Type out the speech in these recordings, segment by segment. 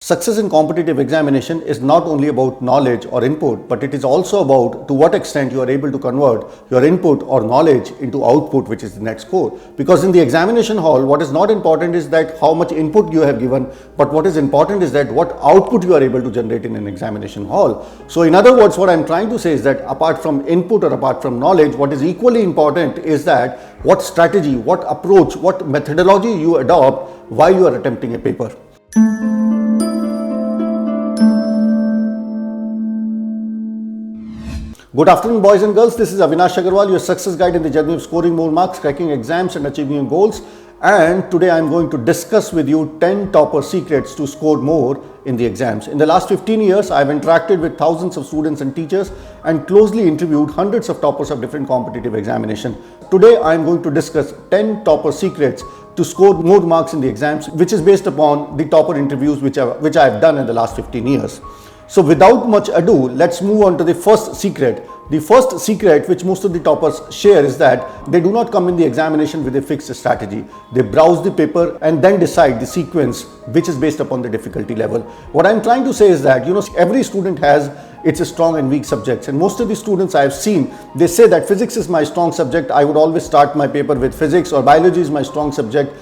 Success in competitive examination is not only about knowledge or input, but it is also about to what extent you are able to convert your input or knowledge into output, which is the net score. Because in the examination hall, what is not important is that how much input you have given, but what is important is that what output you are able to generate in an examination hall. So in other words, what I'm trying to say is that apart from input or apart from knowledge, what is equally important is that what strategy, what approach, what methodology you adopt while you are attempting a paper. Good afternoon, boys and girls. This is Avinash Agarwal, your success guide in the journey of scoring more marks, cracking exams and achieving your goals. And today I am going to discuss with you 10 topper secrets to score more in the exams. In the last 15 years, I have interacted with thousands of students and teachers and closely interviewed hundreds of toppers of different competitive examinations. Today I am going to discuss 10 topper secrets to score more marks in the exams, which is based upon the topper interviews which I have done in the last 15 years. So without much ado, let's move on to the first secret. The first secret which most of the toppers share is that they do not come in the examination with a fixed strategy. They browse the paper and then decide the sequence which is based upon the difficulty level. What I'm trying to say is that, every student has its strong and weak subjects, and most of the students I have seen, they say that physics is my strong subject. I would always start my paper with physics, or biology is my strong subject.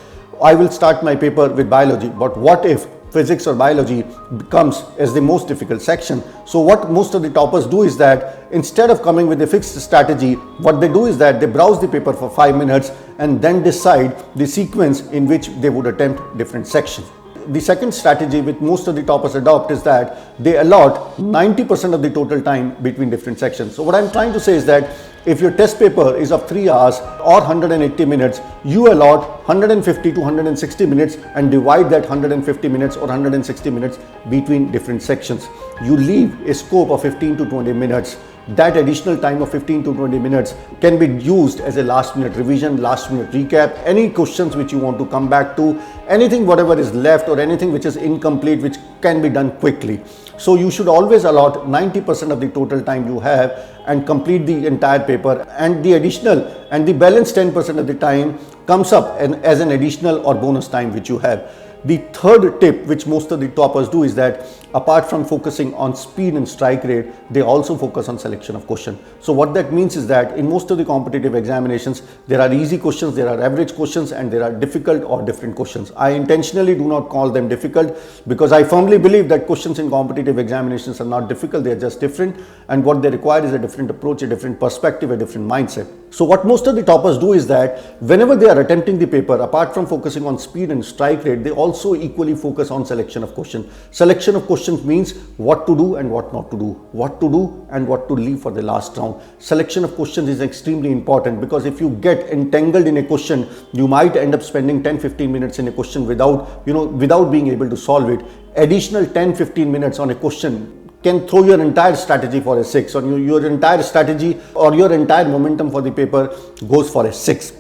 I will start my paper with biology. But what if physics or biology becomes as the most difficult section? So what most of the toppers do is that instead of coming with a fixed strategy, what they do is that they browse the paper for 5 minutes and then decide the sequence in which they would attempt different sections. The second strategy which most of the toppers adopt is that they allot 90% of the total time between different sections. So what I'm trying to say is that if your test paper is of 3 hours or 180 minutes, you allot 150 to 160 minutes and divide that 150 minutes or 160 minutes between different sections. You leave a scope of 15 to 20 minutes. That additional time of 15 to 20 minutes can be used as a last minute revision, last minute recap, any questions which you want to come back to, anything whatever is left or anything which is incomplete which can be done quickly. So you should always allot 90% of the total time you have and complete the entire paper, and the additional and the balance 10% of the time comes up as an additional or bonus time which you have. The third tip which most of the toppers do is that apart from focusing on speed and strike rate, they also focus on selection of question. So what that means is that in most of the competitive examinations, there are easy questions, there are average questions, and there are difficult or different questions. I intentionally do not call them difficult because I firmly believe that questions in competitive examinations are not difficult, they are just different, and what they require is a different approach, a different perspective, a different mindset. So what most of the toppers do is that whenever they are attempting the paper, apart from focusing on speed and strike rate, they also equally focus on selection of question. Selection of questions means what to do and what not to do, what to do and what to leave for the last round. Selection of questions is extremely important because if you get entangled in a question, you might end up spending 10-15 minutes in a question without being able to solve it. Additional 10-15 minutes on a question can throw your entire strategy for a 6, or your entire strategy or your entire momentum for the paper goes for a 6.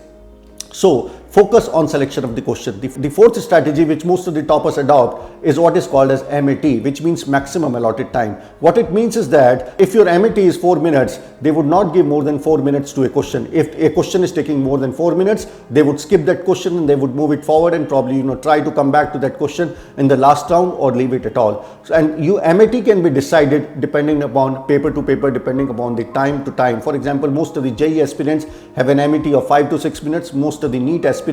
So focus on selection of the question. The fourth strategy which most of the toppers adopt is what is called as MAT, which means maximum allotted time. What it means is that if your MAT is 4 minutes, they would not give more than 4 minutes to a question. If a question is taking more than 4 minutes, they would skip that question and they would move it forward and probably try to come back to that question in the last round or leave it at all. So, and MAT can be decided depending upon paper to paper, depending upon the time to time. For example, most of the JEE aspirants have an MAT of 5 to 6 minutes. Most of the NEET aspirants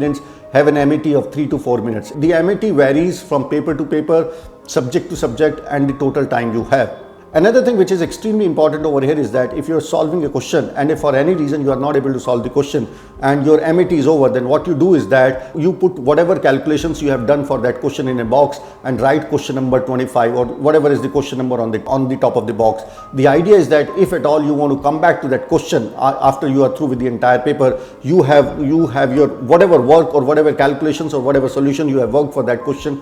have an MAT of 3 to 4 minutes. The MAT varies from paper to paper, subject to subject, and the total time you have. Another thing which is extremely important over here is that if you're solving a question and if for any reason you are not able to solve the question and your MAT is over, then what you do is that you put whatever calculations you have done for that question in a box and write question number 25 or whatever is the question number on the top of the box. The idea is that if at all you want to come back to that question after you are through with the entire paper, you have your whatever work or whatever calculations or whatever solution you have worked for that question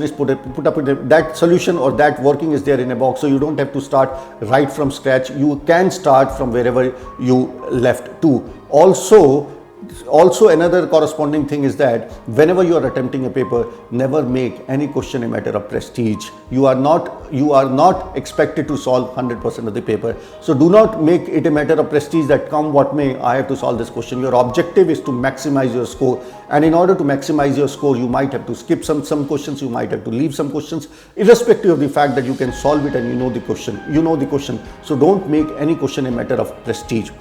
is put up in that solution or that working is there in a box. So you don't have to start right from scratch. You can start from wherever you left to. Also, Also, another corresponding thing is that whenever you are attempting a paper, never make any question a matter of prestige. You are not expected to solve 100% of the paper. So do not make it a matter of prestige that come what may, I have to solve this question. Your objective is to maximize your score, and in order to maximize your score, you might have to skip some questions, you might have to leave some questions, irrespective of the fact that you can solve it and you know the question. So don't make any question a matter of prestige.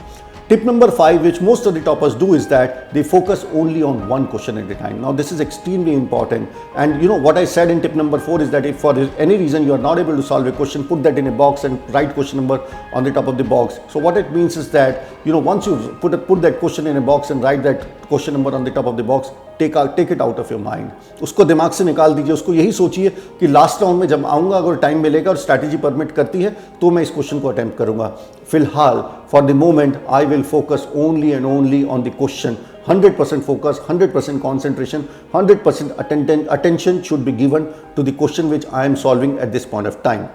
Tip number 5, which most of the toppers do, is that they focus only on one question at a time. Now this is extremely important, and what I said in tip number 4 is that if for any reason you are not able to solve a question, put that in a box and write question number on the top of the box. So what it means is that once you put that question in a box and write that question number on the top of the box, take it out of your mind. उसको दिमाग से निकाल दीजिए. उसको यही सोचिए कि last round में जब आऊँगा, अगर टाइम मिलेगा और स्ट्रैटेजी परमिट करती है तो मैं इस क्वेश्चन को अटेम्प्ट करूँगा. फिलहाल for the moment I will focus only and only on the question. 100% focus, 100% concentration, 100% attention should be given to the question which I am solving at this point of time.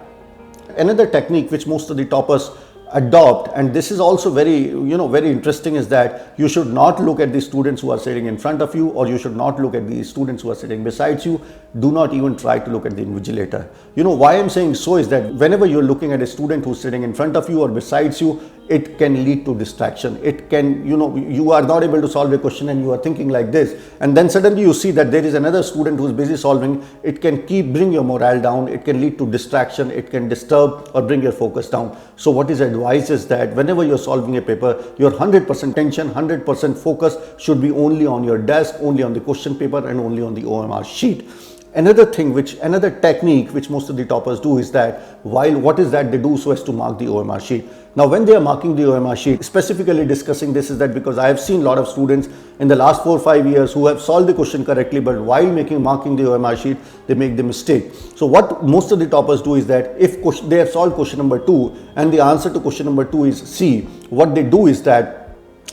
Another technique which most of the toppers adopt, and this is also very interesting, is that you should not look at the students who are sitting in front of you, or you should not look at the students who are sitting besides you. Do not even try to look at the invigilator. Why I'm saying so is that whenever you're looking at a student who's sitting in front of you or besides you, it can lead to distraction. It can, you are not able to solve a question and you are thinking like this, and then suddenly you see that there is another student who's busy solving. It can bring your morale down. It can lead to distraction. It can disturb or bring your focus down. So what is advised is that whenever you're solving a paper, your 100% attention, 100% focus should be only on your desk, only on the question paper, and only on the OMR sheet. Another technique which most of the toppers do is that they do so as to mark the OMR sheet. Now when they are marking the OMR sheet, specifically discussing this is that because I have seen a lot of students in the last 4 or 5 years who have solved the question correctly, but while marking the OMR sheet, they make the mistake. So what most of the toppers do is that if they have solved question number 2 and the answer to question number 2 is C, what they do is that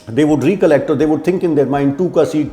they would recollect, or they would think in their mind 2 ka C.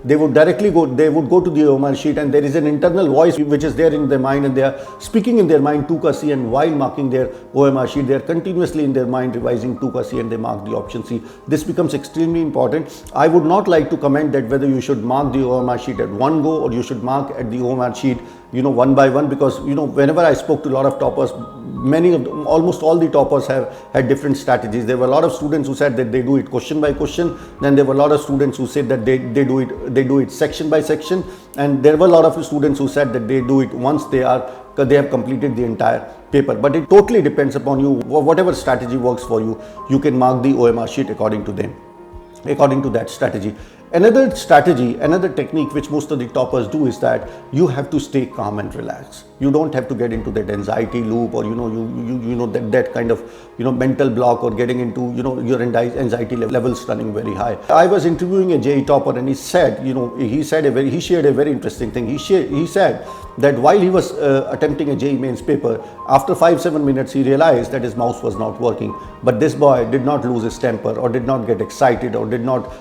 They would go to the OMR sheet, and there is an internal voice which is there in their mind, and they are speaking in their mind 2 ka C, and while marking their OMR sheet, they are continuously in their mind revising 2 ka C, and they mark the option C. This becomes extremely important. I would not like to comment that whether you should mark the OMR sheet at one go or you should mark at the OMR sheet one by one, because whenever I spoke to a lot of toppers, almost all the toppers have had different strategies. There were a lot of students who said that they do it question by question. Then there were a lot of students who said that they do it section by section, and there were a lot of students who said that they do it once they have completed the entire paper. But it totally depends upon you. Whatever strategy works for you, you can mark the OMR sheet according to that strategy. Another technique which most of the toppers do is that you have to stay calm and relaxed. You don't have to get into that anxiety loop, or that kind of mental block, or getting into your anxiety levels running very high. I was interviewing a JEE topper, and he said he shared a very interesting thing. He said that while he was attempting a JEE mains paper, after 5-7 minutes he realized that his mouse was not working. But this boy did not lose his temper, or did not get excited, or did not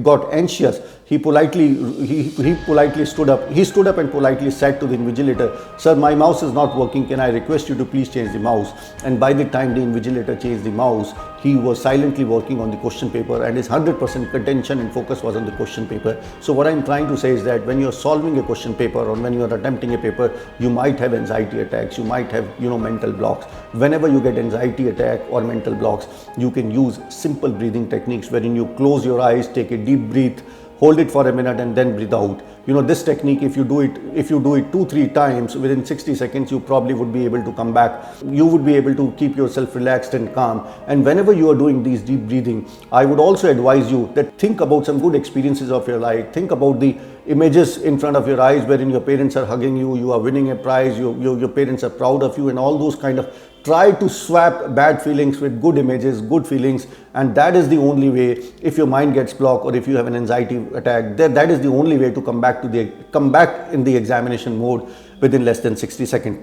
got anxious. He politely stood up. He stood up and politely said to the invigilator, "Sir, my mouse is not working. Can I request you to please change the mouse?" And by the time the invigilator changed the mouse, he was silently working on the question paper, and his 100% attention and focus was on the question paper. So what I'm trying to say is that when you're solving a question paper, or when you're attempting a paper, you might have anxiety attacks, you might have mental blocks. Whenever you get anxiety attack or mental blocks, you can use simple breathing techniques wherein you close your eyes, take a deep breath, hold it for a minute, and then breathe out. This technique, if you do it 2-3 times within 60 seconds, you probably would be able to come back. You would be able to keep yourself relaxed and calm. And whenever you are doing these deep breathing, I would also advise you that think about some good experiences of your life. Think about the images in front of your eyes wherein your parents are hugging you, you are winning a prize, your parents are proud of you, and all those kind of. Try to swap bad feelings with good images, good feelings, and that is the only way. If your mind gets blocked, or if you have an anxiety attack, that is the only way to come back in the examination mode within less than 60 seconds.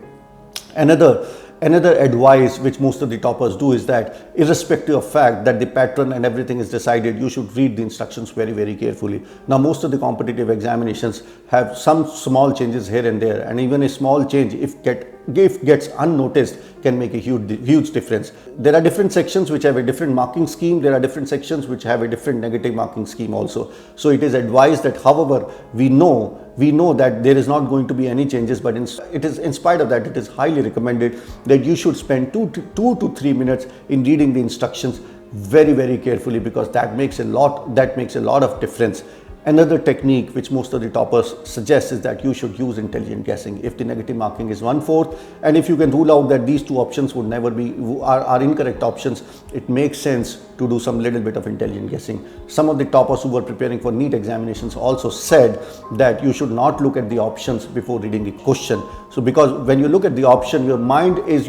Another advice which most of the toppers do is that, irrespective of fact that the pattern and everything is decided, you should read the instructions very, very carefully. Now, most of the competitive examinations have some small changes here and there, and even a small change, if get if gets unnoticed, can make a huge difference. There are different sections which have a different marking scheme. There are different sections which have a different negative marking scheme also. So it is advised that, however, we know that there is not going to be any changes, but in spite of that, it is highly recommended that you should spend 2 to 3 minutes in reading the instructions very carefully, because that makes a lot of difference. Another technique which most of the toppers suggest is that you should use intelligent guessing. If the negative marking is 1/4, and if you can rule out that these two options would never be are incorrect options, it makes sense to do some little bit of intelligent guessing. Some of the toppers who were preparing for NEET examinations also said that you should not look at the options before reading the question. So because when you look at the option, your mind is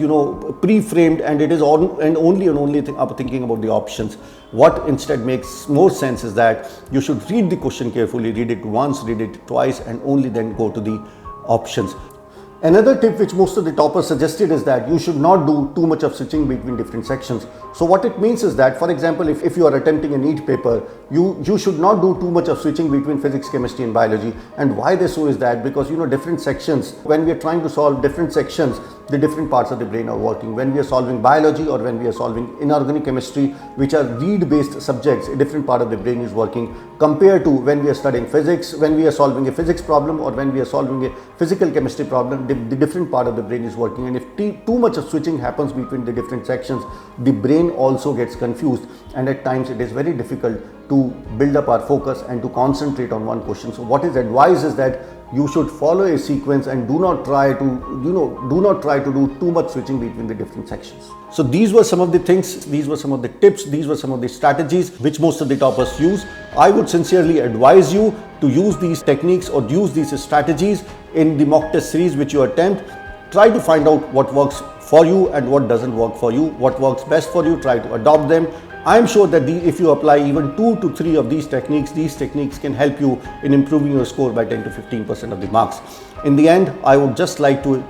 pre-framed, and it is only thinking about the options. What instead makes more sense is that you should read the question carefully, read it once, read it twice, and only then go to the options. Another tip which most of the toppers suggested is that you should not do too much of switching between different sections. So what it means is that, for example, if you are attempting a NEET paper, you should not do too much of switching between physics, chemistry and biology. And why this so is that because different sections, when we are trying to solve different sections, the different parts of the brain are working. When we are solving biology or when we are solving inorganic chemistry, which are read-based subjects, a different part of the brain is working compared to when we are studying physics, when we are solving a physics problem, or when we are solving a physical chemistry problem, the different part of the brain is working. And if too much of switching happens between the different sections, the brain also gets confused, and at times it is very difficult to build up our focus and to concentrate on one question. So what is advised is that you should follow a sequence and do not try to do too much switching between the different sections. So these were some of the things, these were some of the tips, these were some of the strategies which most of the toppers use. I would sincerely advise you to use these techniques or use these strategies in the mock test series which you attempt. Try to find out what works for you and what doesn't work for you, what works best for you, try to adopt them. I am sure that if you apply even 2 to 3 of these techniques can help you in improving your score by 10 to 15% of the marks. In the end, I would just like to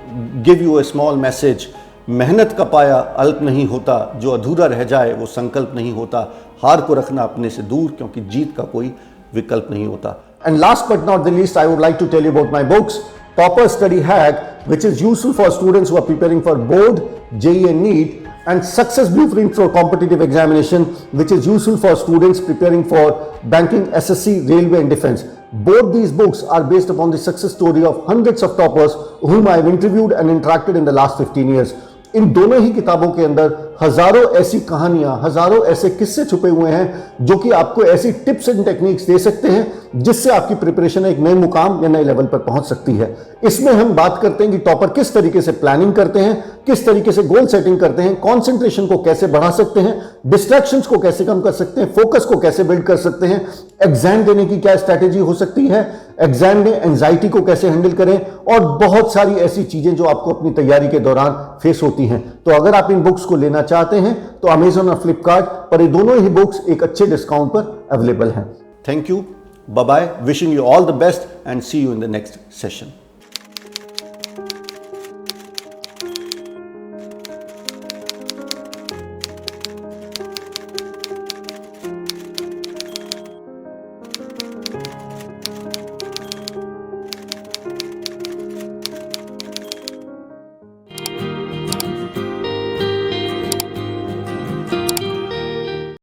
give you a small message. मेहनत का पाया अल्प नहीं होता, जो अधूरा रह जाए वो संकल्प नहीं होता, हार को रखना अपने से दूर क्योंकि जीत का कोई विकल्प नहीं होता. And last but not the least, I would like to tell you about my books, Topper Study Hack, which is useful for students who are preparing for board, JEE and NEET, and Success Blueprint for competitive examination, which is useful for students preparing for banking, SSC, railway and defense. Both these books are based upon the success story of hundreds of toppers whom I have interviewed and interacted in the last 15 years. इन दोनों ही किताबों के अंदर हजारों ऐसी कहानियां, हजारों ऐसे किस्से छुपे हुए हैं जो कि आपको ऐसी टिप्स एंड टेक्निक्स दे सकते हैं जिससे आपकी प्रिपरेशन एक नए मुकाम या नए लेवल पर पहुंच सकती है. इसमें हम बात करते हैं कि टॉपर किस तरीके से प्लानिंग करते हैं, किस तरीके से गोल सेटिंग करते हैं, कंसंट्रेशन को कैसे बढ़ा सकते हैं, डिस्ट्रैक्शंस को कैसे कम कर सकते हैं, फोकस को कैसे बिल्ड कर सकते हैं, एग्जाम देने की क्या स्ट्रैटेजी हो सकती है, एग्जाम में एंजाइटी को कैसे हैंडल करें, और बहुत सारी ऐसी चीजें जो आपको अपनी तैयारी के दौरान फेस होती हैं. तो अगर आप इन बुक्स को लेना चाहते हैं तो अमेजॉन और फ्लिपकार्ट पर ये दोनों ही बुक्स एक अच्छे डिस्काउंट पर अवेलेबल हैं. Thank you, bye bye, wishing you all the best and see you in the next session.